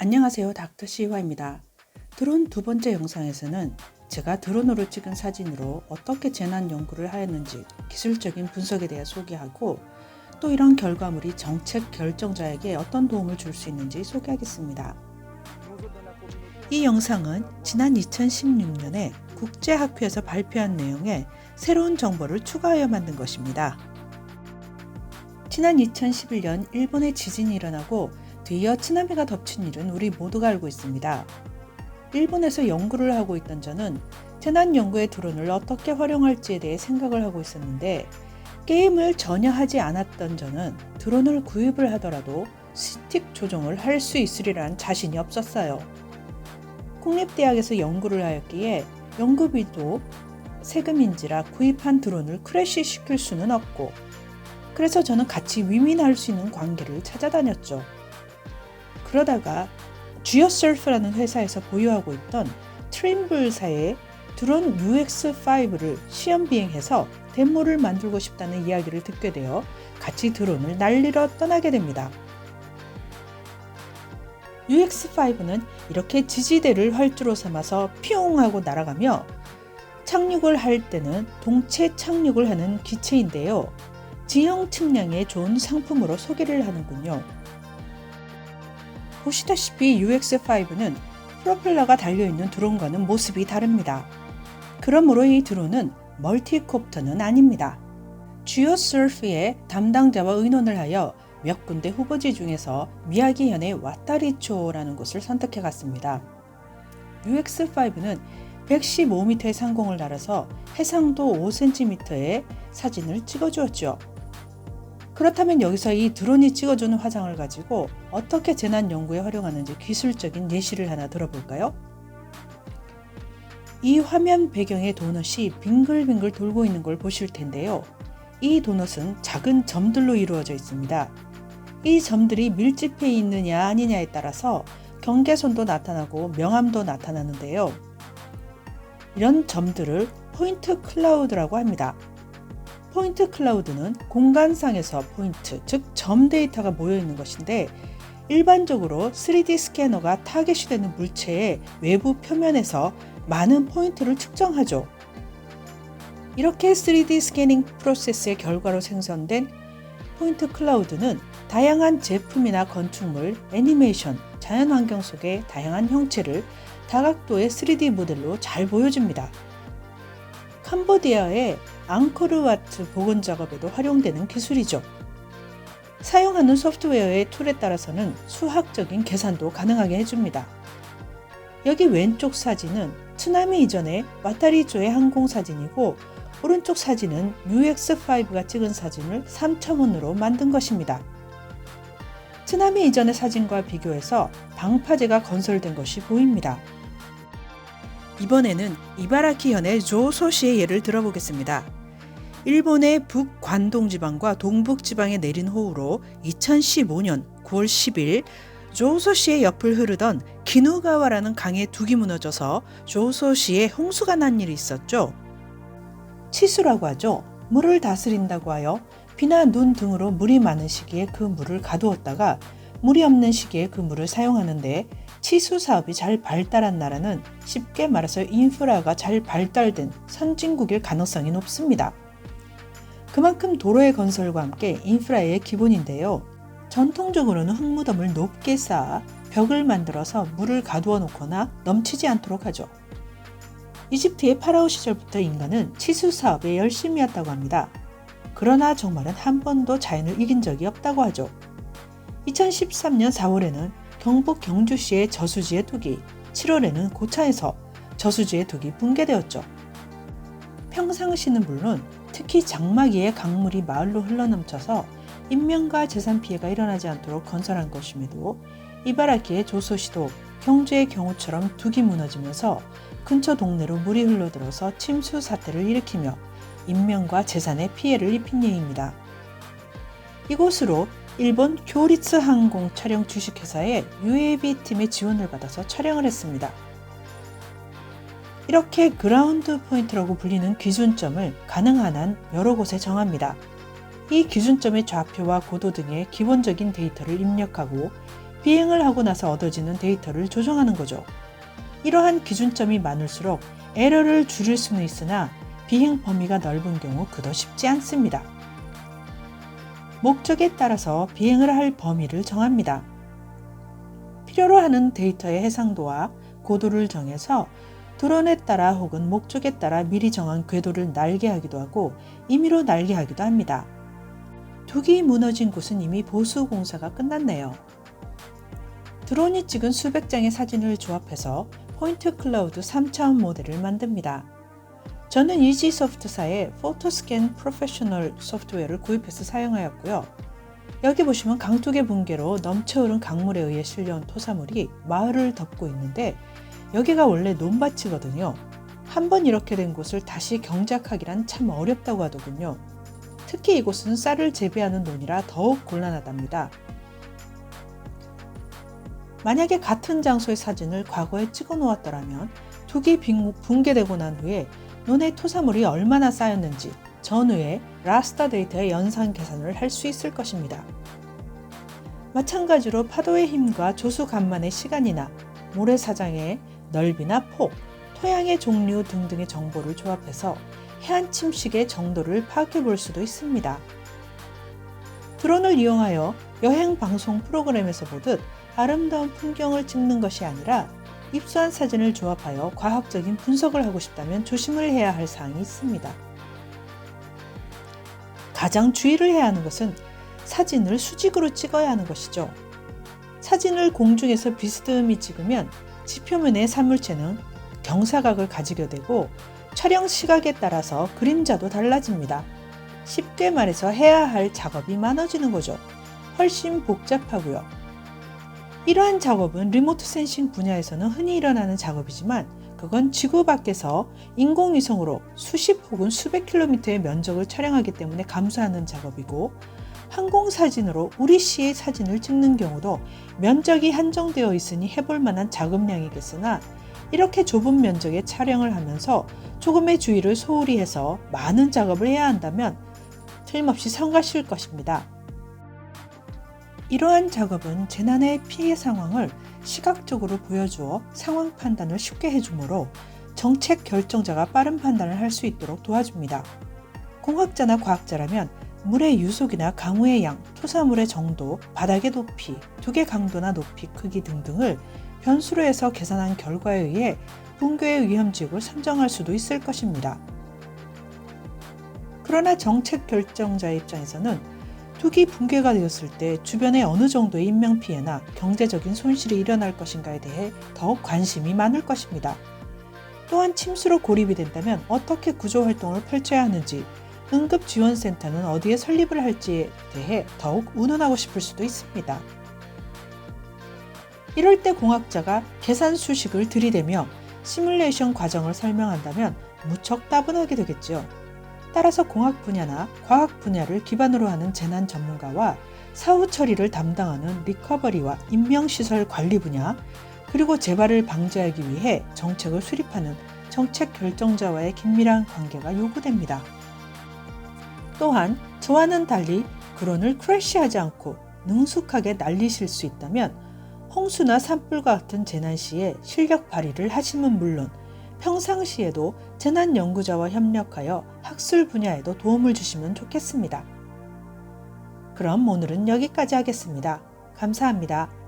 안녕하세요. 닥터 시화입니다. 드론 두 번째 영상에서는 제가 드론으로 찍은 사진으로 어떻게 재난 연구를 하였는지 기술적인 분석에 대해 소개하고 또 이런 결과물이 정책 결정자에게 어떤 도움을 줄 수 있는지 소개하겠습니다. 이 영상은 지난 2016년에 국제학회에서 발표한 내용에 새로운 정보를 추가하여 만든 것입니다. 지난 2011년 일본에 지진이 일어나고 뒤이어 쓰나미가 덮친 일은 우리 모두가 알고 있습니다. 일본에서 연구를 하고 있던 저는 재난 연구에 드론을 어떻게 활용할지에 대해 생각을 하고 있었는데 게임을 전혀 하지 않았던 저는 드론을 구입을 하더라도 스틱 조종을 할 수 있으리란 자신이 없었어요. 국립대학에서 연구를 하였기에 연구비도 세금인지라 구입한 드론을 크래시 시킬 수는 없고 그래서 저는 같이 위민할 수 있는 관계를 찾아다녔죠. 그러다가 지오서프라는 회사에서 보유하고 있던 트림블사의 드론 UX5를 시험 비행해서 데모를 만들고 싶다는 이야기를 듣게 되어 같이 드론을 날리러 떠나게 됩니다. UX5는 이렇게 지지대를 활주로 삼아서 피용 하고 날아가며 착륙을 할 때는 동체 착륙을 하는 기체인데요. 지형 측량에 좋은 상품으로 소개를 하는군요. 보시다시피 UX5는 프로펠러가 달려있는 드론과는 모습이 다릅니다. 그러므로 이 드론은 멀티콥터는 아닙니다. 지오서프의 담당자와 의논을 하여 몇 군데 후보지 중에서 미야기현의 와타리초라는 곳을 선택해 갔습니다. UX5는 115m의 상공을 날아서 해상도 5cm의 사진을 찍어주었죠. 그렇다면 여기서 이 드론이 찍어주는 화상을 가지고 어떻게 재난 연구에 활용하는지 기술적인 예시를 하나 들어볼까요? 이 화면 배경의 도넛이 빙글빙글 돌고 있는 걸 보실 텐데요. 이 도넛은 작은 점들로 이루어져 있습니다. 이 점들이 밀집해 있느냐 아니냐에 따라서 경계선도 나타나고 명암도 나타나는데요. 이런 점들을 포인트 클라우드라고 합니다. 포인트 클라우드는 공간상에서 포인트, 즉 점 데이터가 모여 있는 것인데 일반적으로 3D 스캐너가 타겟이 되는 물체의 외부 표면에서 많은 포인트를 측정하죠. 이렇게 3D 스캐닝 프로세스의 결과로 생성된 포인트 클라우드는 다양한 제품이나 건축물, 애니메이션, 자연환경 속의 다양한 형체를 다각도의 3D 모델로 잘 보여줍니다. 캄보디아의 앙코르와트 복원 작업에도 활용되는 기술이죠. 사용하는 소프트웨어의 툴에 따라서는 수학적인 계산도 가능하게 해줍니다. 여기 왼쪽 사진은 쓰나미 이전의 와타리조의 항공 사진이고 오른쪽 사진은 UX5가 찍은 사진을 3차원으로 만든 것입니다. 쓰나미 이전의 사진과 비교해서 방파제가 건설된 것이 보입니다. 이번에는 이바라키현의 조소시의 예를 들어보겠습니다. 일본의 북관동 지방과 동북 지방에 내린 호우로 2015년 9월 10일 조소시의 옆을 흐르던 기누가와라는 강의 둑이 무너져서 조소시에 홍수가 난 일이 있었죠. 치수라고 하죠. 물을 다스린다고 하여 비나 눈 등으로 물이 많은 시기에 그 물을 가두었다가 물이 없는 시기에 그 물을 사용하는데 치수 사업이 잘 발달한 나라는 쉽게 말해서 인프라가 잘 발달된 선진국일 가능성이 높습니다. 그만큼 도로의 건설과 함께 인프라의 기본인데요. 전통적으로는 흙무덤을 높게 쌓아 벽을 만들어서 물을 가두어 놓거나 넘치지 않도록 하죠. 이집트의 파라오 시절부터 인간은 치수 사업에 열심이었다고 합니다. 그러나 정말은 한 번도 자연을 이긴 적이 없다고 하죠. 2013년 4월에는 경북 경주시의 저수지의 둑이, 7월에는 고창에서 저수지의 둑이 붕괴되었죠. 평상시는 물론 특히 장마기에 강물이 마을로 흘러넘쳐서 인명과 재산 피해가 일어나지 않도록 건설한 것임에도 이바라키의 조소시도 경주의 경우처럼 둑이 무너지면서 근처 동네로 물이 흘러들어서 침수 사태를 일으키며 인명과 재산에 피해를 입힌 예입니다. 이곳으로 일본 교리츠 항공 촬영 주식회사의 UAV 팀의 지원을 받아서 촬영을 했습니다. 이렇게 그라운드 포인트라고 불리는 기준점을 가능한 한 여러 곳에 정합니다. 이 기준점의 좌표와 고도 등의 기본적인 데이터를 입력하고 비행을 하고 나서 얻어지는 데이터를 조정하는 거죠. 이러한 기준점이 많을수록 에러를 줄일 수는 있으나 비행 범위가 넓은 경우 그도 쉽지 않습니다. 목적에 따라서 비행을 할 범위를 정합니다. 필요로 하는 데이터의 해상도와 고도를 정해서 드론에 따라 혹은 목적에 따라 미리 정한 궤도를 날게 하기도 하고 임의로 날게 하기도 합니다. 둑이 무너진 곳은 이미 보수 공사가 끝났네요. 드론이 찍은 수백 장의 사진을 조합해서 포인트 클라우드 3차원 모델을 만듭니다. 저는 이지소프트사의 포토스캔 프로페셔널 소프트웨어를 구입해서 사용하였고요. 여기 보시면 강둑의 붕괴로 넘쳐흐른 강물에 의해 실려온 토사물이 마을을 덮고 있는데 여기가 원래 논밭이거든요. 한번 이렇게 된 곳을 다시 경작하기란 참 어렵다고 하더군요. 특히 이곳은 쌀을 재배하는 논이라 더욱 곤란하답니다. 만약에 같은 장소의 사진을 과거에 찍어 놓았더라면 둑이 붕괴되고 난 후에 논의 토사물이 얼마나 쌓였는지 전후의 라스터 데이터의 연산 계산을 할 수 있을 것입니다. 마찬가지로 파도의 힘과 조수 간만의 시간이나 모래사장의 넓이나 폭, 토양의 종류 등등의 정보를 조합해서 해안 침식의 정도를 파악해 볼 수도 있습니다. 드론을 이용하여 여행 방송 프로그램에서 보듯 아름다운 풍경을 찍는 것이 아니라 입수한 사진을 조합하여 과학적인 분석을 하고 싶다면 조심을 해야 할 사항이 있습니다. 가장 주의를 해야 하는 것은 사진을 수직으로 찍어야 하는 것이죠. 사진을 공중에서 비스듬히 찍으면 지표면의 산물체는 경사각을 가지게 되고 촬영 시각에 따라서 그림자도 달라집니다. 쉽게 말해서 해야 할 작업이 많아지는 거죠. 훨씬 복잡하고요. 이러한 작업은 리모트 센싱 분야에서는 흔히 일어나는 작업이지만 그건 지구 밖에서 인공위성으로 수십 혹은 수백 킬로미터의 면적을 촬영하기 때문에 감수하는 작업이고 항공사진으로 우리 시의 사진을 찍는 경우도 면적이 한정되어 있으니 해볼 만한 작업량이겠으나 이렇게 좁은 면적의 촬영을 하면서 조금의 주의를 소홀히 해서 많은 작업을 해야 한다면 틀림없이 성가실 것입니다. 이러한 작업은 재난의 피해 상황을 시각적으로 보여주어 상황 판단을 쉽게 해주므로 정책 결정자가 빠른 판단을 할 수 있도록 도와줍니다. 공학자나 과학자라면 물의 유속이나 강우의 양, 토사물의 정도, 바닥의 높이, 둑의 강도나 높이, 크기 등등을 변수로 해서 계산한 결과에 의해 붕괴의 위험지역을 선정할 수도 있을 것입니다. 그러나 정책 결정자의 입장에서는 둑이 붕괴가 되었을 때 주변에 어느 정도의 인명피해나 경제적인 손실이 일어날 것인가에 대해 더욱 관심이 많을 것입니다. 또한 침수로 고립이 된다면 어떻게 구조활동을 펼쳐야 하는지, 응급지원센터는 어디에 설립을 할지에 대해 더욱 운운하고 싶을 수도 있습니다. 이럴 때 공학자가 계산 수식을 들이대며 시뮬레이션 과정을 설명한다면 무척 따분하게 되겠죠. 따라서 공학 분야나 과학 분야를 기반으로 하는 재난 전문가와 사후 처리를 담당하는 리커버리와 인명시설 관리 분야, 그리고 재발을 방지하기 위해 정책을 수립하는 정책 결정자와의 긴밀한 관계가 요구됩니다. 또한 저와는 달리 드론을 크래시하지 않고 능숙하게 날리실 수 있다면 홍수나 산불과 같은 재난 시에 실력 발휘를 하시면 물론 평상시에도 재난 연구자와 협력하여 학술 분야에도 도움을 주시면 좋겠습니다. 그럼 오늘은 여기까지 하겠습니다. 감사합니다.